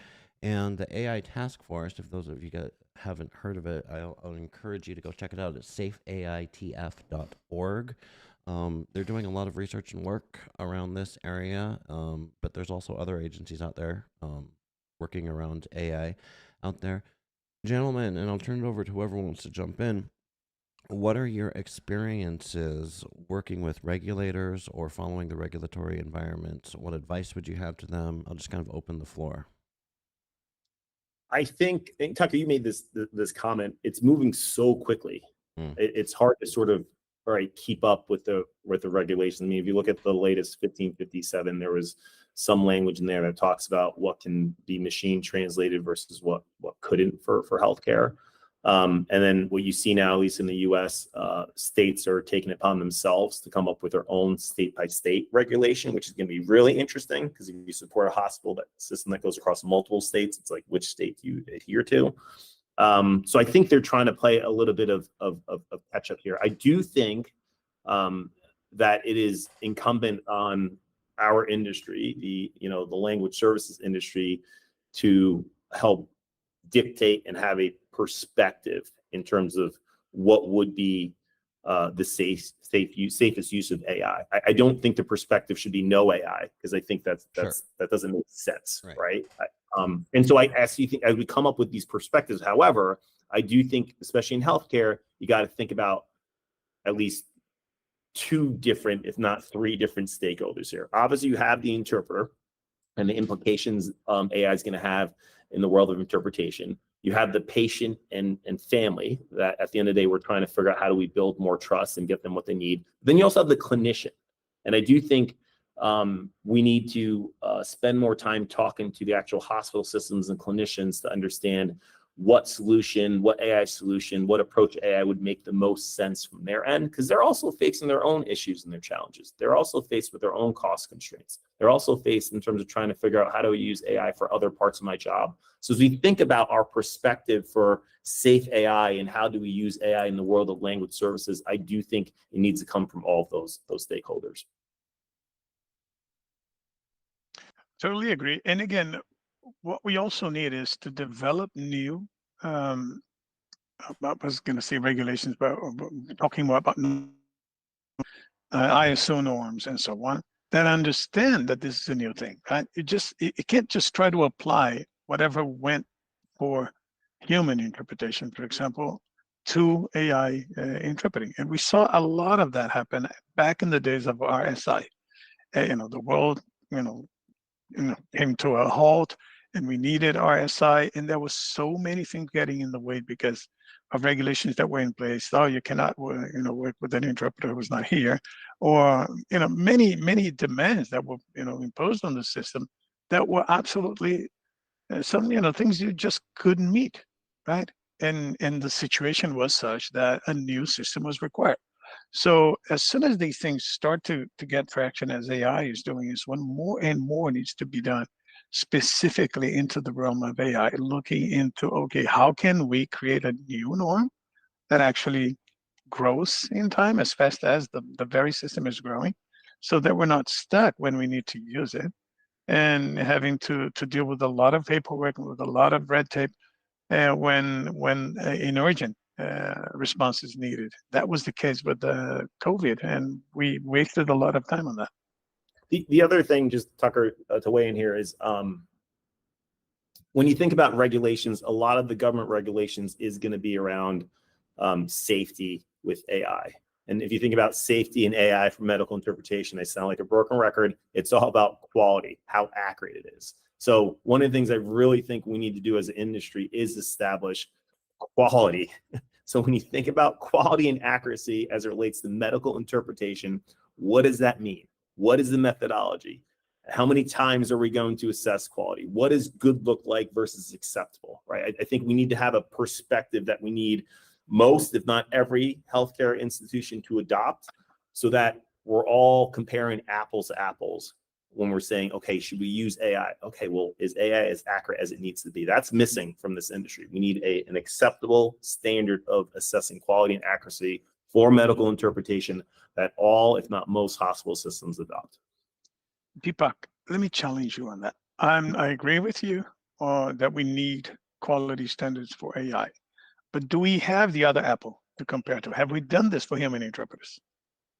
And the AI Task Force, if those of you haven't heard of it, I'll encourage you to go check it out. It's safeaitf.org. They're doing a lot of research and work around this area, but there's also other agencies out there working around AI out there. Gentlemen, and I'll turn it over to whoever wants to jump in. What are your experiences working with regulators or following the regulatory environment? What advice would you have to them? I'll just kind of open the floor. I think, Tucker, you made this comment. It's moving so quickly. It's hard to sort of keep up with the regulations. I mean, if you look at the latest 1557, there was some language in there that talks about what can be machine translated versus what couldn't for healthcare. And then what you see now, at least in the U.S., states are taking it upon themselves to come up with their own state-by-state regulation, which is going to be really interesting, because if you support a hospital system that goes across multiple states, it's like, which state do you adhere to? So I think they're trying to play a little bit of catch up here. I do think that it is incumbent on our industry, the language services industry, to help dictate and have a perspective in terms of what would be the safest use of AI. I don't think the perspective should be no AI, because I think that doesn't make sense, right? And so as we come up with these perspectives, however, I do think, especially in healthcare, you got to think about at least two different, if not three different stakeholders here. Obviously, you have the interpreter and the implications AI is going to have in the world of interpretation. You have the patient and family that at the end of the day, we're trying to figure out how do we build more trust and get them what they need. Then you also have the clinician. And I do think we need to spend more time talking to the actual hospital systems and clinicians to understand what AI solution, what approach AI would make the most sense from their end, because they're also facing their own issues and their challenges. They're also faced with their own cost constraints. They're also faced in terms of trying to figure out how do we use AI for other parts of my job. So as we think about our perspective for safe AI and how do we use AI in the world of language services, I do think it needs to come from all of those stakeholders. Totally agree. And again, what we also need is to develop new, I was going to say regulations, but talking more about ISO norms and so on, that understand that this is a new thing, right? It can't just try to apply whatever went for human interpretation, for example, to AI interpreting. And we saw a lot of that happen back in the days of RSI. The world, came to a halt, and we needed RSI, and there was so many things getting in the way because of regulations that were in place. Oh, you cannot, work with an interpreter who's not here, or many demands that were imposed on the system that were absolutely some things you just couldn't meet, right? And the situation was such that a new system was required. So as soon as these things start to get traction, as AI is doing, is when more and more needs to be done specifically into the realm of AI, looking into, okay, how can we create a new norm that actually grows in time as fast as the very system is growing, so that we're not stuck when we need to use it and having to deal with a lot of paperwork, with a lot of red tape when an urgent response is needed. That was the case with the COVID, and we wasted a lot of time on that. The other thing, just Tucker, to weigh in here is when you think about regulations, a lot of the government regulations is going to be around safety with AI. And if you think about safety and AI for medical interpretation, I sound like a broken record. It's all about quality, how accurate it is. So one of the things I really think we need to do as an industry is establish quality. So when you think about quality and accuracy as it relates to medical interpretation, what does that mean? What is the methodology? How many times are we going to assess quality? What does good look like versus acceptable, right? I think we need to have a perspective that we need most, if not every healthcare institution to adopt, so that we're all comparing apples to apples when we're saying, okay, should we use AI? Okay, well, is AI as accurate as it needs to be? That's missing from this industry. We need an acceptable standard of assessing quality and accuracy for medical interpretation that all, if not most, hospital systems adopt. Dipak, let me challenge you on that. I agree with you that we need quality standards for AI. But do we have the other apple to compare to? Have we done this for human interpreters?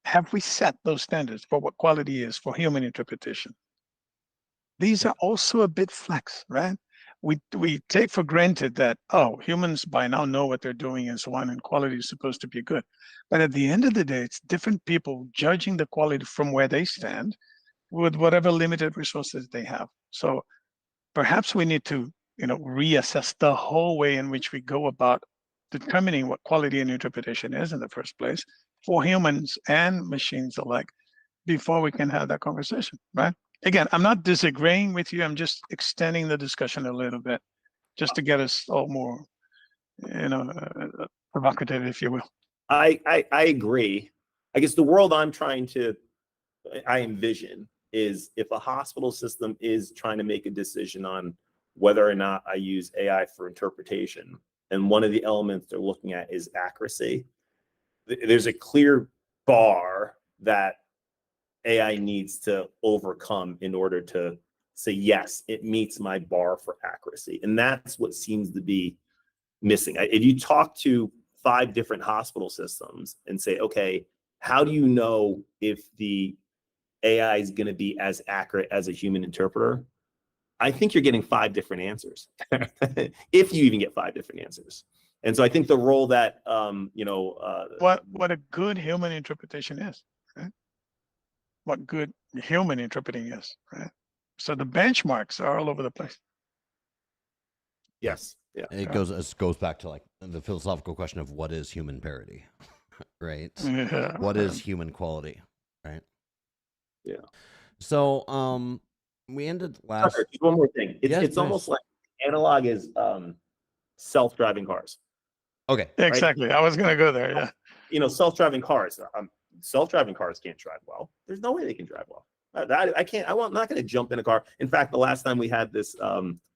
Have we set those standards for what quality is for human interpretation? These are also a bit flex, right? We take for granted that, humans by now know what they're doing and so on, and quality is supposed to be good. But at the end of the day, it's different people judging the quality from where they stand with whatever limited resources they have. So perhaps we need to, reassess the whole way in which we go about determining what quality and interpretation is in the first place for humans and machines alike before we can have that conversation, right? Again, I'm not disagreeing with you. I'm just extending the discussion a little bit just to get us all more, provocative, if you will. I agree. I guess the world I envision is if a hospital system is trying to make a decision on whether or not I use AI for interpretation, and one of the elements they're looking at is accuracy, there's a clear bar that AI needs to overcome in order to say, yes, it meets my bar for accuracy. And that's what seems to be missing. If you talk to 5 different hospital systems and say, okay, how do you know if the AI is going to be as accurate as a human interpreter? I think you're getting 5 different answers, if you even get 5 different answers. And so I think the role that, what a good human interpretation is, right? What good human interpreting is, right? So the benchmarks are all over the place. Yes. Yeah. It goes back to like the philosophical question of what is human parity, right? Yeah. What is human quality, right? Yeah. So we ended last. Tucker, just one more thing. It's please. almost like analog is self-driving cars. Okay. Exactly. Right? I was going to go there. Yeah. Self-driving cars. Self-driving cars can't drive well. There's no way they can drive well. I can't. I'm not going to jump in a car. In fact, the last time we had this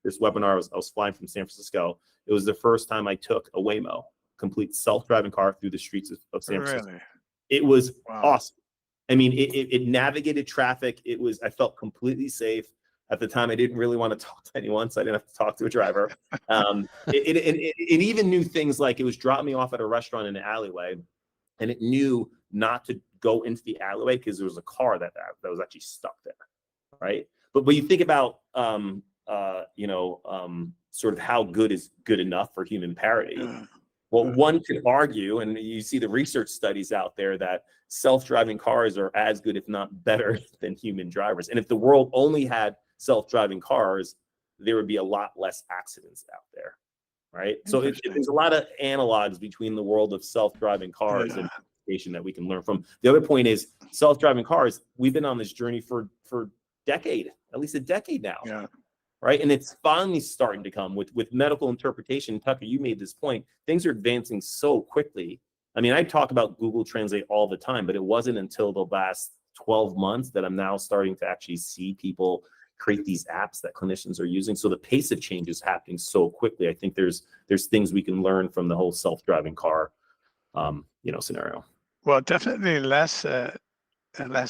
this webinar, I was flying from San Francisco. It was the first time I took a Waymo, complete self-driving car through the streets of San Francisco. Really? It was awesome. I mean, it navigated traffic. I felt completely safe. At the time, I didn't really want to talk to anyone, so I didn't have to talk to a driver. It even knew things like it was dropping me off at a restaurant in an alleyway, and it knew not to go into the alleyway because there was a car that was actually stuck there, right? But when you think about sort of how good is good enough for human parity, Well, one could argue, and you see the research studies out there, that self-driving cars are as good, if not better, than human drivers. And if the world only had self-driving cars, there would be a lot less accidents out there, right? So there's a lot of analogs between the world of self-driving cars and education that we can learn from. The other point is self-driving cars. We've been on this journey for at least a decade now. Yeah. Right. And it's finally starting to come with medical interpretation. Tucker, you made this point. Things are advancing so quickly. I mean, I talk about Google Translate all the time, but it wasn't until the last 12 months that I'm now starting to actually see people create these apps that clinicians are using. So the pace of change is happening so quickly. I think there's things we can learn from the whole self-driving car, scenario. Well, definitely less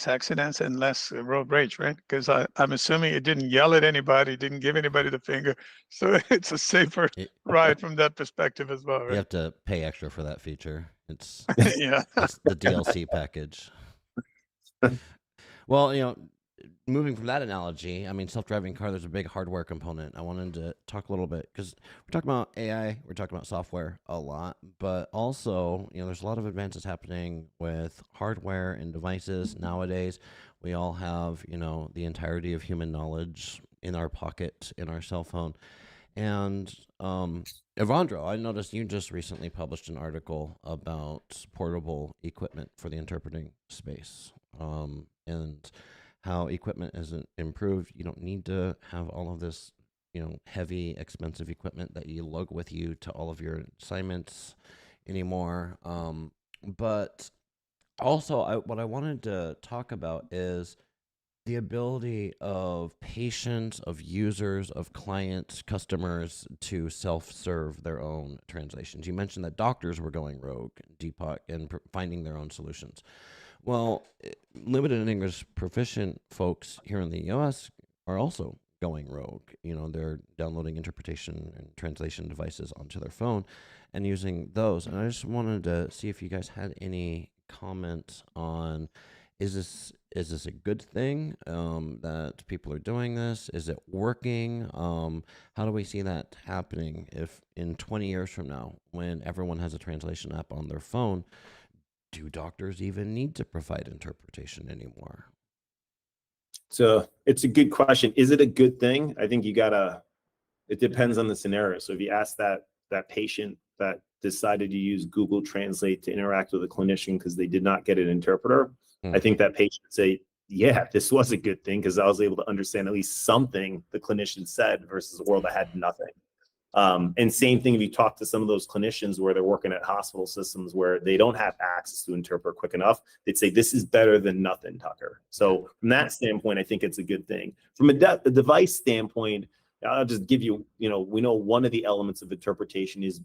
accidents and less road rage, right? Because I'm assuming it didn't yell at anybody, didn't give anybody the finger. So it's a safer ride from that perspective as well, right? You have to pay extra for that feature. It's yeah. It's the DLC package. Well, moving from that analogy, I mean, self-driving car, there's a big hardware component. I wanted to talk a little bit because we're talking about AI, we're talking about software a lot, but also, there's a lot of advances happening with hardware and devices nowadays. We all have, the entirety of human knowledge in our pocket, in our cell phone. And Ewandro, I noticed you just recently published an article about portable equipment for the interpreting space, and how equipment hasn't improved. You don't need to have all of this, heavy, expensive equipment that you lug with you to all of your assignments anymore. But also, what I wanted to talk about is the ability of patients, of users, of clients, customers to self-serve their own translations. You mentioned that doctors were going rogue, Dipak, and finding their own solutions. Well, limited English proficient folks here in the U.S. are also going rogue. They're downloading interpretation and translation devices onto their phone and using those. And I just wanted to see if you guys had any comment on, is this a good thing that people are doing this? Is it working? How do we see that happening if in 20 years from now, when everyone has a translation app on their phone, do doctors even need to provide interpretation anymore? So it's a good question. Is it a good thing? I think it depends on the scenario. So if you ask that patient that decided to use Google Translate to interact with a clinician because they did not get an interpreter, I think that patient would say, yeah, this was a good thing because I was able to understand at least something the clinician said versus a world that had nothing. And same thing if you talk to some of those clinicians where they're working at hospital systems where they don't have access to interpret quick enough, they'd say, this is better than nothing, Tucker. So from that standpoint, I think it's a good thing. From a device standpoint, I'll just give you, we know one of the elements of interpretation is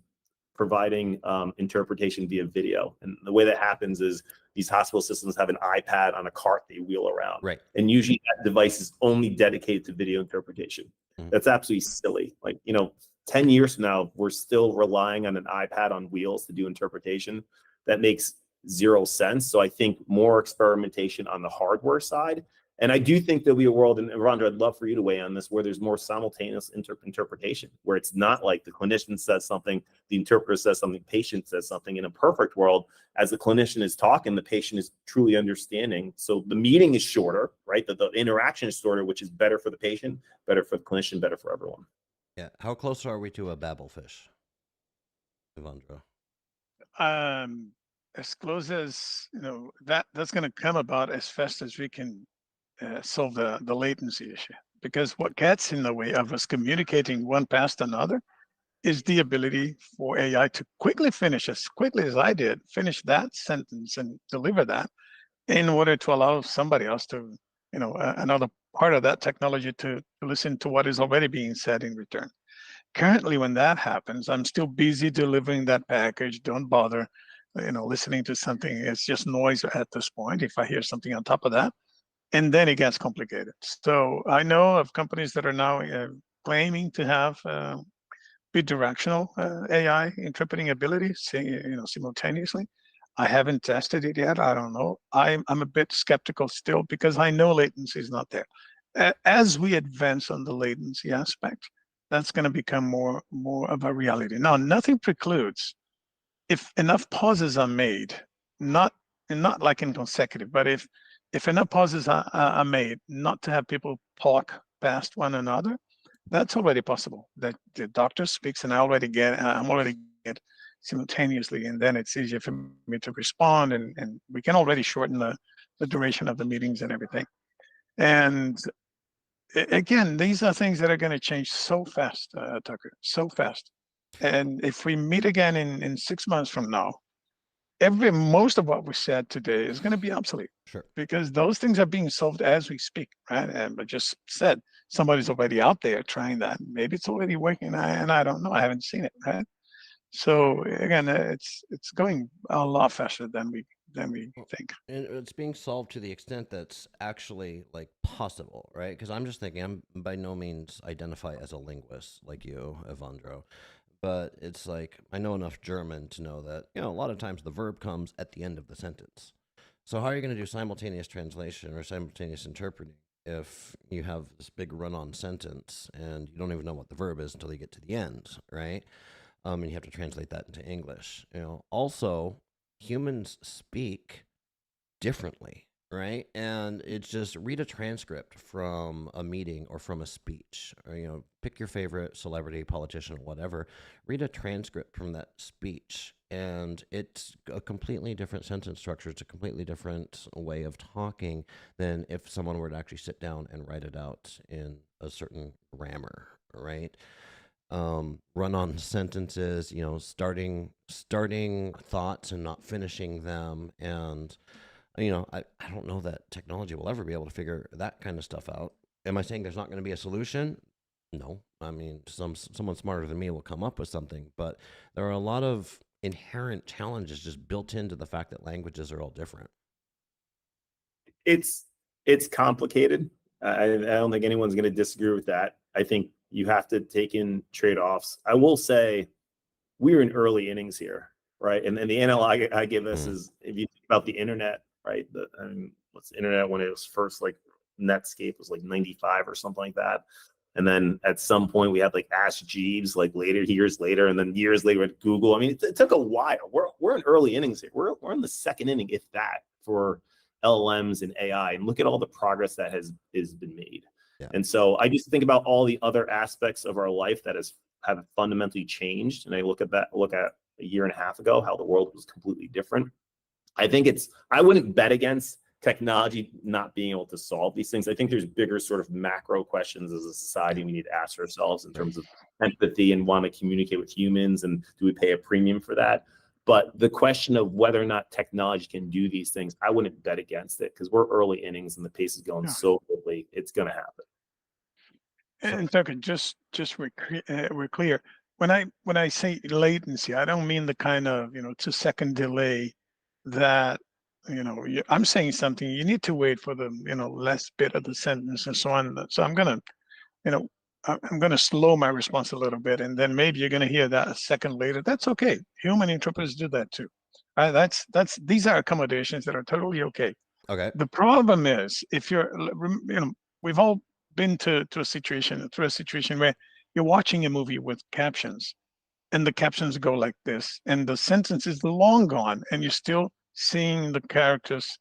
providing interpretation via video. And the way that happens is these hospital systems have an iPad on a cart they wheel around. Right. And usually that device is only dedicated to video interpretation. That's absolutely silly. 10 years from now, we're still relying on an iPad on wheels to do interpretation. That makes zero sense. So I think more experimentation on the hardware side. And I do think there'll be a world, and Ewandro, I'd love for you to weigh on this, where there's more simultaneous interpretation, where it's not like the clinician says something, the interpreter says something, patient says something. In a perfect world, as the clinician is talking, the patient is truly understanding. So the meeting is shorter, right? The interaction is shorter, which is better for the patient, better for the clinician, better for everyone. Yeah. How close are we to a Babelfish, Ewandro? As close as, that's going to come about as fast as we can solve the latency issue. Because what gets in the way of us communicating one past another is the ability for AI to quickly finish, as quickly as I did, finish that sentence and deliver that in order to allow somebody else to, another part of that technology to listen to what is already being said in return. Currently, when that happens, I'm still busy delivering that package. Don't bother, listening to something. It's just noise at this point. If I hear something on top of that, and then it gets complicated. So I know of companies that are now claiming to have bidirectional AI interpreting ability, simultaneously. I haven't tested it yet. I don't know. I'm a bit skeptical still because I know latency is not there. As we advance on the latency aspect, that's going to become more of a reality. Now, nothing precludes if enough pauses are made, not like in consecutive, but if enough pauses are made, not to have people talk past one another, that's already possible. That the doctor speaks and I'm already get simultaneously, and then it's easier for me to respond, and we can already shorten the duration of the meetings and everything. And again, these are things that are going to change so fast, Tucker, so fast. And if we meet again in 6 months from now, most of what we said today is going to be obsolete. Sure. Because those things are being solved as we speak, right? And I just said somebody's already out there trying that. Maybe it's already working, and I don't know. I haven't seen it, right? So again, it's going a lot faster than we think. And it's being solved to the extent that's actually like possible, right? Because I'm just thinking, I'm by no means identify as a linguist like you, Ewandro, but it's like I know enough German to know that, you know, a lot of times the verb comes at the end of the sentence. So how are you going to do simultaneous translation or simultaneous interpreting if you have this big run-on sentence and you don't even know what the verb is until you get to the end, right? And you have to translate that into English. You know, also humans speak differently, right? And it's just read a transcript from a meeting or from a speech, or, you know, pick your favorite celebrity, politician, or whatever. Read a transcript from that speech, and it's a completely different sentence structure. It's a completely different way of talking than if someone were to actually sit down and write it out in a certain grammar, right? Run-on sentences, you know, starting thoughts and not finishing them, and you know, I don't know that technology will ever be able to figure that kind of stuff out. Am I saying there's not going to be a solution? No. I mean, someone smarter than me will come up with something, but there are a lot of inherent challenges just built into the fact that languages are all different. It's complicated. I don't think anyone's going to disagree with that. I think you have to take in trade-offs. I will say we're in early innings here, right? And the NL I give us is, if you think about the internet, right? What's the internet when it was first, like Netscape was like 95 or something like that. And then at some point we had like Ask Jeeves, like years later, and then years later at Google. I mean, it took a while. We're in early innings here. We're in the second inning, if that, for LLMs and AI, and look at all the progress that has been made. Yeah. And so I just think about all the other aspects of our life that have fundamentally changed. And I look at a year and a half ago, how the world was completely different. I wouldn't bet against technology not being able to solve these things. I think there's bigger sort of macro questions as a society we need to ask ourselves in terms of empathy and want to communicate with humans, and do we pay a premium for that? But the question of whether or not technology can do these things, I wouldn't bet against it, because we're early innings and the pace is going so quickly. It's going to happen. And Tucker, just we're clear. When I say latency, I don't mean the kind of 2-second delay that I'm saying something, you need to wait for the last bit of the sentence and so on. So I'm gonna slow my response a little bit, and then maybe you're gonna hear that a second later. That's okay. Human interpreters do that too. These are accommodations that are totally okay. Okay. The problem is, if we've all been through a situation where you're watching a movie with captions, and the captions go like this, and the sentence is long gone, and you're still seeing the characters,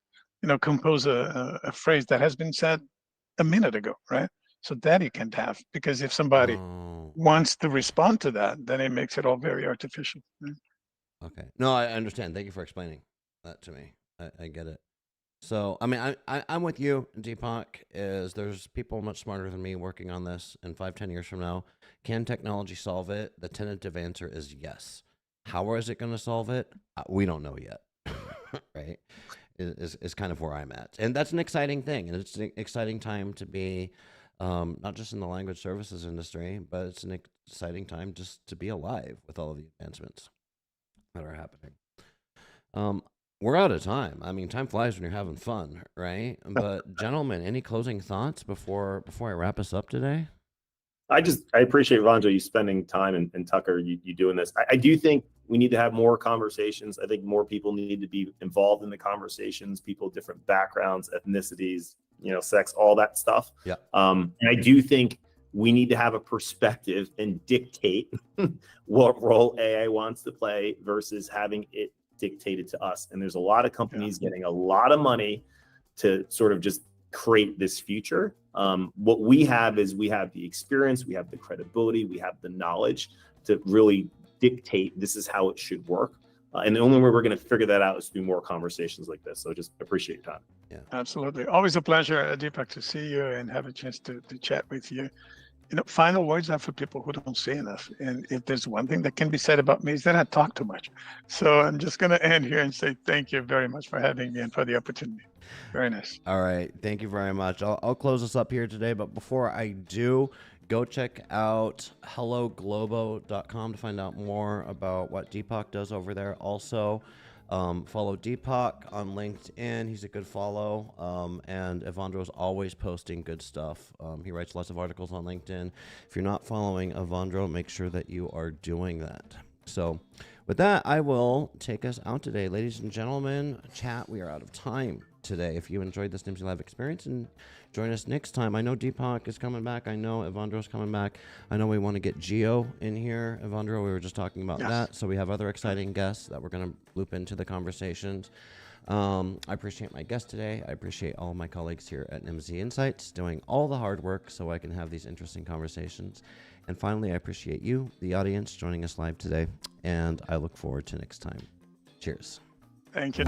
compose a phrase that has been said a minute ago, right? So that you can't have, because if somebody wants to respond to that, then it makes it all very artificial. Right? Okay. No, I understand. Thank you for explaining that to me. I get it. So, I mean, I'm with you, Dipak, is there's people much smarter than me working on this, and 5-10 years from now, can technology solve it? The tentative answer is yes. How is it going to solve it? We don't know yet, right? Is kind of where I'm at. And that's an exciting thing, and it's an exciting time to be, not just in the language services industry, but it's an exciting time just to be alive with all of the advancements that are happening. We're out of time. I mean, time flies when you're having fun, right? But gentlemen, any closing thoughts before I wrap us up today? I appreciate, Ewandro, you spending time, and Tucker, you doing this. I do think we need to have more conversations. I think more people need to be involved in the conversations, people, different backgrounds, ethnicities, sex, all that stuff. Yeah. And I do think we need to have a perspective and dictate what role AI wants to play versus having it dictated to us. And there's a lot of companies getting a lot of money to sort of just create this future. What we have is we have the experience, we have the credibility, we have the knowledge to really dictate this is how it should work. And the only way we're going to figure that out is through more conversations like this. So just appreciate your time. Yeah, absolutely. Always a pleasure, Dipak, to see you and have a chance to chat with you. Final words are for people who don't say enough. And if there's one thing that can be said about me is that I talk too much. So I'm just going to end here and say thank you very much for having me and for the opportunity. Very nice. All right. Thank you very much. I'll close this up here today. But before I do, go check out helloglobo.com to find out more about what Dipak does over there. Also, follow Dipak on LinkedIn. He's a good follow. And Ewandro is always posting good stuff. He writes lots of articles on LinkedIn. If you're not following Ewandro, make sure that you are doing that. So with that, I will take us out today. Ladies and gentlemen, chat, we are out of time today. If you enjoyed this NIMSY Live experience, and join us next time. I know Dipak is coming back. I know Ewandro's coming back. I know we want to get Gio in here. Ewandro, we were just talking about that. So we have other exciting guests that we're going to loop into the conversations. I appreciate my guest today. I appreciate all of my colleagues here at NIMSY Insights doing all the hard work so I can have these interesting conversations. And finally, I appreciate you, the audience, joining us live today. And I look forward to next time. Cheers. Thank you.